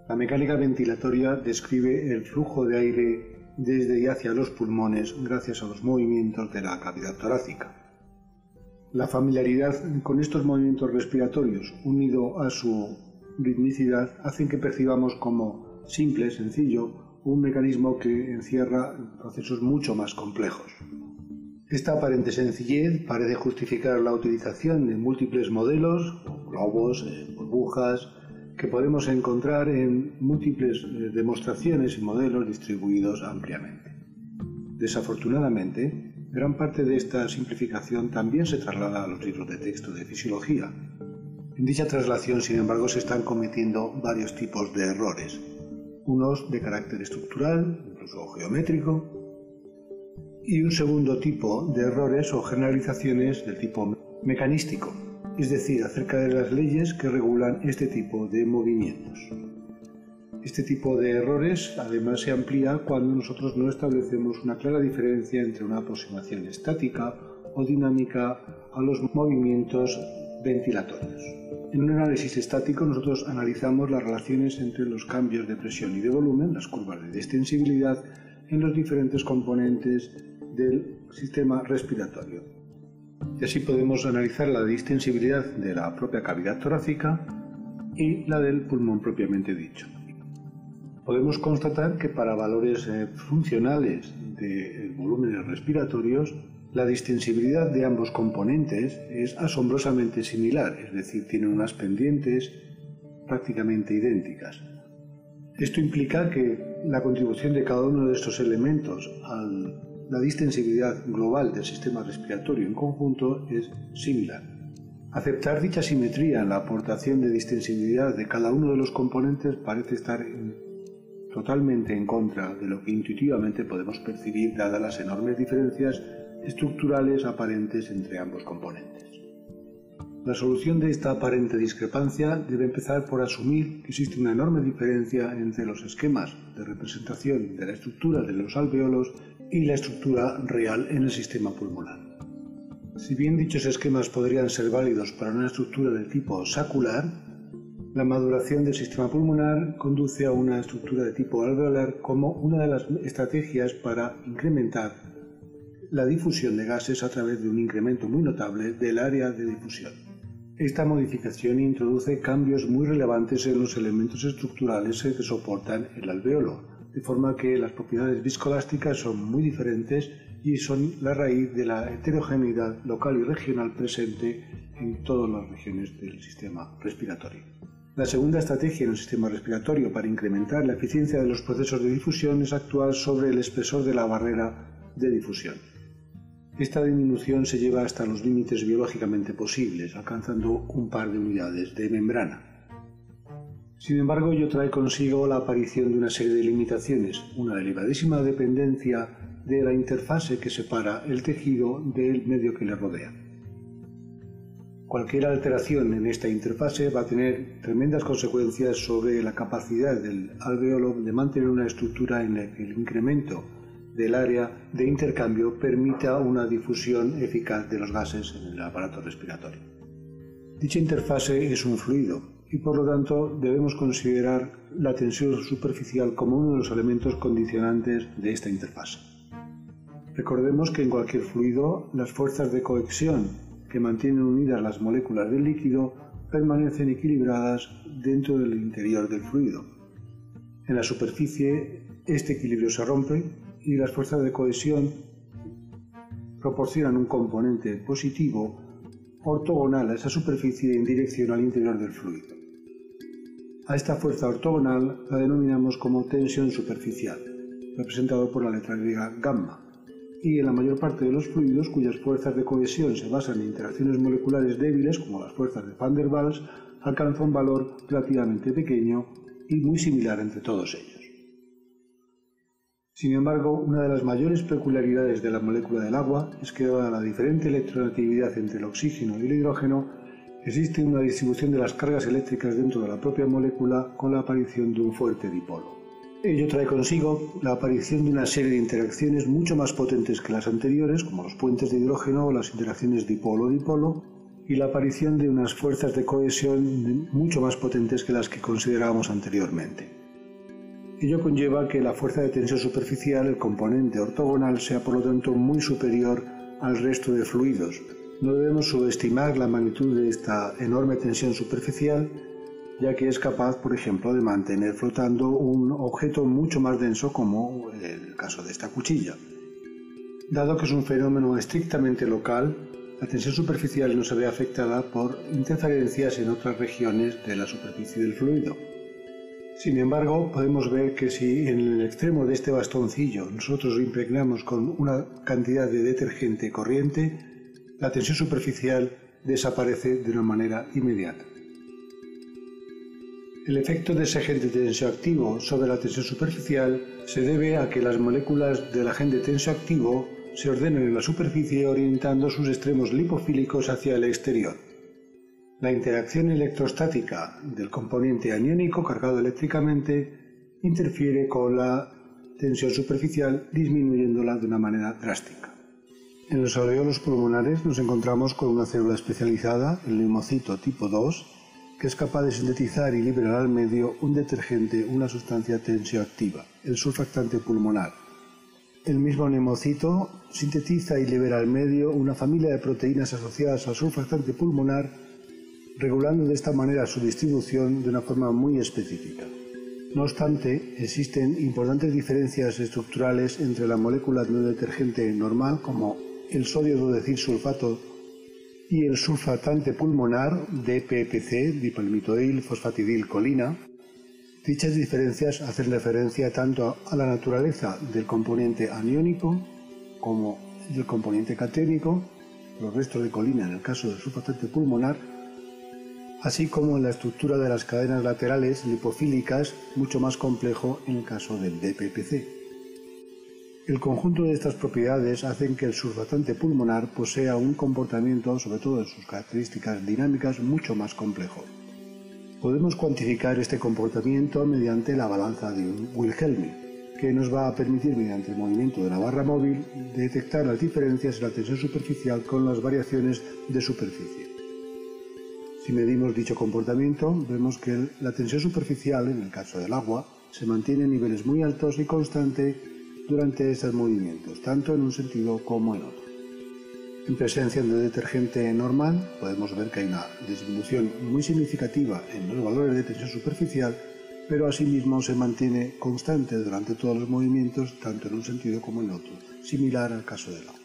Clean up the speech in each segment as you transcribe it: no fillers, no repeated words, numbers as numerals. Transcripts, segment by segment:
La mecánica ventilatoria describe el flujo de aire desde y hacia los pulmones gracias a los movimientos de la cavidad torácica. La familiaridad con estos movimientos respiratorios, unido a su ritmicidad, hacen que percibamos como simple, sencillo, un mecanismo que encierra procesos mucho más complejos. Esta aparente sencillez parece justificar la utilización de múltiples modelos, globos, burbujas, que podemos encontrar en múltiples demostraciones y modelos distribuidos ampliamente. Desafortunadamente, gran parte de esta simplificación también se traslada a los libros de texto de fisiología. En dicha traslación, sin embargo, se están cometiendo varios tipos de errores, unos de carácter estructural, incluso geométrico, y un segundo tipo de errores o generalizaciones del tipo mecanístico, es decir, acerca de las leyes que regulan este tipo de movimientos. Este tipo de errores además se amplía cuando nosotros no establecemos una clara diferencia entre una aproximación estática o dinámica a los movimientos ventilatorios. En un análisis estático nosotros analizamos las relaciones entre los cambios de presión y de volumen, las curvas de distensibilidad, en los diferentes componentes del sistema respiratorio. Y así podemos analizar la distensibilidad de la propia cavidad torácica y la del pulmón propiamente dicho. Podemos constatar que para valores funcionales de volúmenes respiratorios, la distensibilidad de ambos componentes es asombrosamente similar, es decir, tienen unas pendientes prácticamente idénticas. Esto implica que la contribución de cada uno de estos elementos a la distensibilidad global del sistema respiratorio en conjunto es similar. Aceptar dicha simetría en la aportación de distensibilidad de cada uno de los componentes parece estar totalmente en contra de lo que intuitivamente podemos percibir dadas las enormes diferencias estructurales aparentes entre ambos componentes. La solución de esta aparente discrepancia debe empezar por asumir que existe una enorme diferencia entre los esquemas de representación de la estructura de los alvéolos y la estructura real en el sistema pulmonar. Si bien dichos esquemas podrían ser válidos para una estructura del tipo sacular, la maduración del sistema pulmonar conduce a una estructura de tipo alveolar como una de las estrategias para incrementar la difusión de gases a través de un incremento muy notable del área de difusión. Esta modificación introduce cambios muy relevantes en los elementos estructurales que soportan el alvéolo, de forma que las propiedades viscoelásticas son muy diferentes y son la raíz de la heterogeneidad local y regional presente en todas las regiones del sistema respiratorio. La segunda estrategia en el sistema respiratorio para incrementar la eficiencia de los procesos de difusión es actuar sobre el espesor de la barrera de difusión. Esta disminución se lleva hasta los límites biológicamente posibles, alcanzando un par de unidades de membrana. Sin embargo, ello trae consigo la aparición de una serie de limitaciones, una elevadísima dependencia de la interfase que separa el tejido del medio que le rodea. Cualquier alteración en esta interfase va a tener tremendas consecuencias sobre la capacidad del alvéolo de mantener una estructura en la que el incremento del área de intercambio permita una difusión eficaz de los gases en el aparato respiratorio. Dicha interfase es un fluido y por lo tanto debemos considerar la tensión superficial como uno de los elementos condicionantes de esta interfase. Recordemos que en cualquier fluido las fuerzas de cohesión que mantienen unidas las moléculas del líquido permanecen equilibradas dentro del interior del fluido. En la superficie este equilibrio se rompe y las fuerzas de cohesión proporcionan un componente positivo ortogonal a esa superficie en dirección al interior del fluido. A esta fuerza ortogonal la denominamos como tensión superficial, representado por la letra griega gamma, y en la mayor parte de los fluidos cuyas fuerzas de cohesión se basan en interacciones moleculares débiles, como las fuerzas de Van der Waals, alcanza un valor relativamente pequeño y muy similar entre todos ellos. Sin embargo, una de las mayores peculiaridades de la molécula del agua es que, dada la diferente electronegatividad entre el oxígeno y el hidrógeno, existe una distribución de las cargas eléctricas dentro de la propia molécula con la aparición de un fuerte dipolo. Ello trae consigo la aparición de una serie de interacciones mucho más potentes que las anteriores, como los puentes de hidrógeno o las interacciones dipolo-dipolo, y la aparición de unas fuerzas de cohesión mucho más potentes que las que considerábamos anteriormente. Ello conlleva que la fuerza de tensión superficial, el componente ortogonal, sea por lo tanto muy superior al resto de fluidos. No debemos subestimar la magnitud de esta enorme tensión superficial, ya que es capaz, por ejemplo, de mantener flotando un objeto mucho más denso como el caso de esta cuchilla. Dado que es un fenómeno estrictamente local, la tensión superficial no se ve afectada por interferencias en otras regiones de la superficie del fluido. Sin embargo, podemos ver que si en el extremo de este bastoncillo nosotros lo impregnamos con una cantidad de detergente corriente, la tensión superficial desaparece de una manera inmediata. El efecto de ese agente tensioactivo sobre la tensión superficial se debe a que las moléculas del agente tensioactivo se ordenan en la superficie orientando sus extremos lipofílicos hacia el exterior. La interacción electrostática del componente aniónico cargado eléctricamente interfiere con la tensión superficial, disminuyéndola de una manera drástica. En los alveolos pulmonares nos encontramos con una célula especializada, el neumocito tipo 2, que es capaz de sintetizar y liberar al medio un detergente, una sustancia tensioactiva, el surfactante pulmonar. El mismo neumocito sintetiza y libera al medio una familia de proteínas asociadas al surfactante pulmonar, regulando de esta manera su distribución de una forma muy específica. No obstante, existen importantes diferencias estructurales entre la molécula de un detergente normal, como el sodio duodecilsulfato, y el surfactante pulmonar DPPC, dipalmitoil fosfatidilcolina. Dichas diferencias hacen referencia tanto a la naturaleza del componente aniónico como del componente catiónico, los restos de colina en el caso del surfactante pulmonar, así como en la estructura de las cadenas laterales lipofílicas, mucho más complejo en el caso del DPPC. El conjunto de estas propiedades hacen que el surfactante pulmonar posea un comportamiento, sobre todo en sus características dinámicas, mucho más complejo. Podemos cuantificar este comportamiento mediante la balanza de Wilhelmi, que nos va a permitir, mediante el movimiento de la barra móvil, detectar las diferencias en la tensión superficial con las variaciones de superficie. Si medimos dicho comportamiento, vemos que la tensión superficial, en el caso del agua, se mantiene en niveles muy altos y constantes durante estos movimientos, tanto en un sentido como en otro. En presencia de detergente normal, podemos ver que hay una disminución muy significativa en los valores de tensión superficial, pero asimismo se mantiene constante durante todos los movimientos, tanto en un sentido como en otro, similar al caso del agua.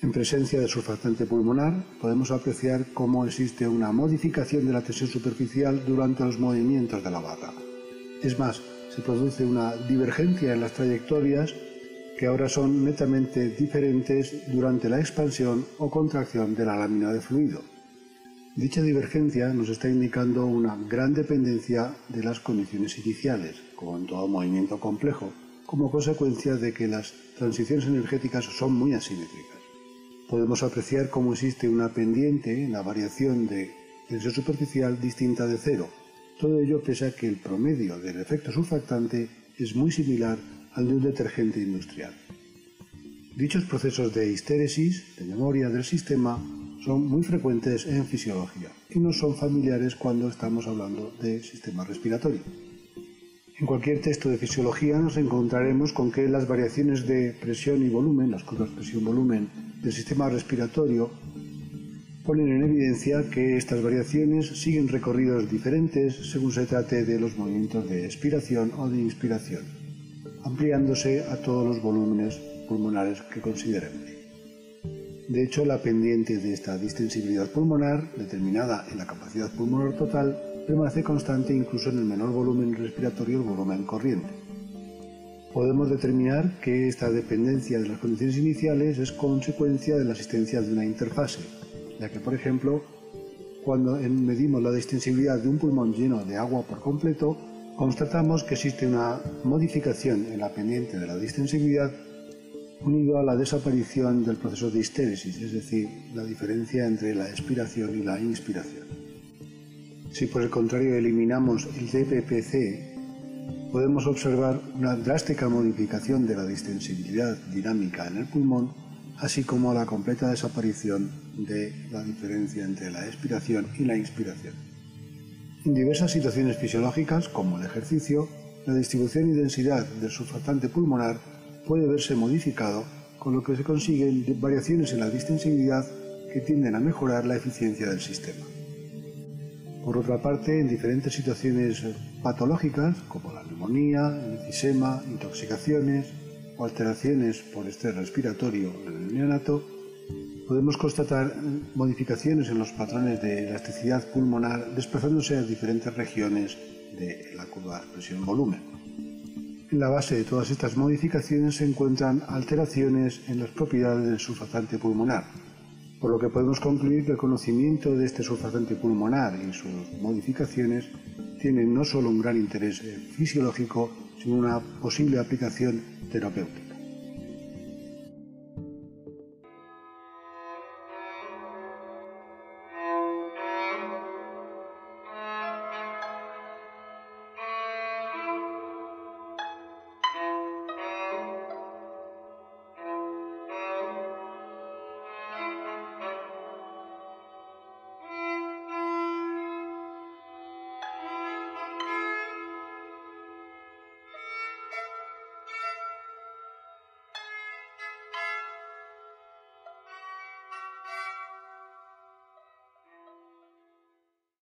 En presencia de surfactante pulmonar, podemos apreciar cómo existe una modificación de la tensión superficial durante los movimientos de la barra. Es más, se produce una divergencia en las trayectorias que ahora son netamente diferentes durante la expansión o contracción de la lámina de fluido. Dicha divergencia nos está indicando una gran dependencia de las condiciones iniciales, como en todo movimiento complejo, como consecuencia de que las transiciones energéticas son muy asimétricas. Podemos apreciar cómo existe una pendiente en la variación de tensión superficial distinta de cero. Todo ello pese a que el promedio del efecto surfactante es muy similar al de un detergente industrial. Dichos procesos de histéresis, de memoria del sistema, son muy frecuentes en fisiología y no son familiares cuando estamos hablando de sistema respiratorio. En cualquier texto de fisiología nos encontraremos con que las variaciones de presión y volumen, las curvas presión-volumen del sistema respiratorio, ponen en evidencia que estas variaciones siguen recorridos diferentes según se trate de los movimientos de expiración o de inspiración, ampliándose a todos los volúmenes pulmonares que consideremos. De hecho, la pendiente de esta distensibilidad pulmonar, determinada en la capacidad pulmonar total, permanece constante incluso en el menor volumen respiratorio, el volumen corriente. Podemos determinar que esta dependencia de las condiciones iniciales es consecuencia de la existencia de una interfase, ya que, por ejemplo, cuando medimos la distensibilidad de un pulmón lleno de agua por completo, constatamos que existe una modificación en la pendiente de la distensibilidad unido a la desaparición del proceso de histéresis, es decir, la diferencia entre la expiración y la inspiración. Si por el contrario eliminamos el DPPC, podemos observar una drástica modificación de la distensibilidad dinámica en el pulmón, así como la completa desaparición de la diferencia entre la expiración y la inspiración. En diversas situaciones fisiológicas, como el ejercicio, la distribución y densidad del surfactante pulmonar puede verse modificado, con lo que se consiguen variaciones en la distensibilidad que tienden a mejorar la eficiencia del sistema. Por otra parte, en diferentes situaciones patológicas, como la neumonía, el enfisema, intoxicaciones o alteraciones por estrés respiratorio en el neonato, podemos constatar modificaciones en los patrones de elasticidad pulmonar desplazándose a diferentes regiones de la curva presión-volumen. En la base de todas estas modificaciones se encuentran alteraciones en las propiedades del surfactante pulmonar, por lo que podemos concluir que el conocimiento de este surfactante pulmonar y sus modificaciones tienen no solo un gran interés fisiológico, sino una posible aplicación terapéutica.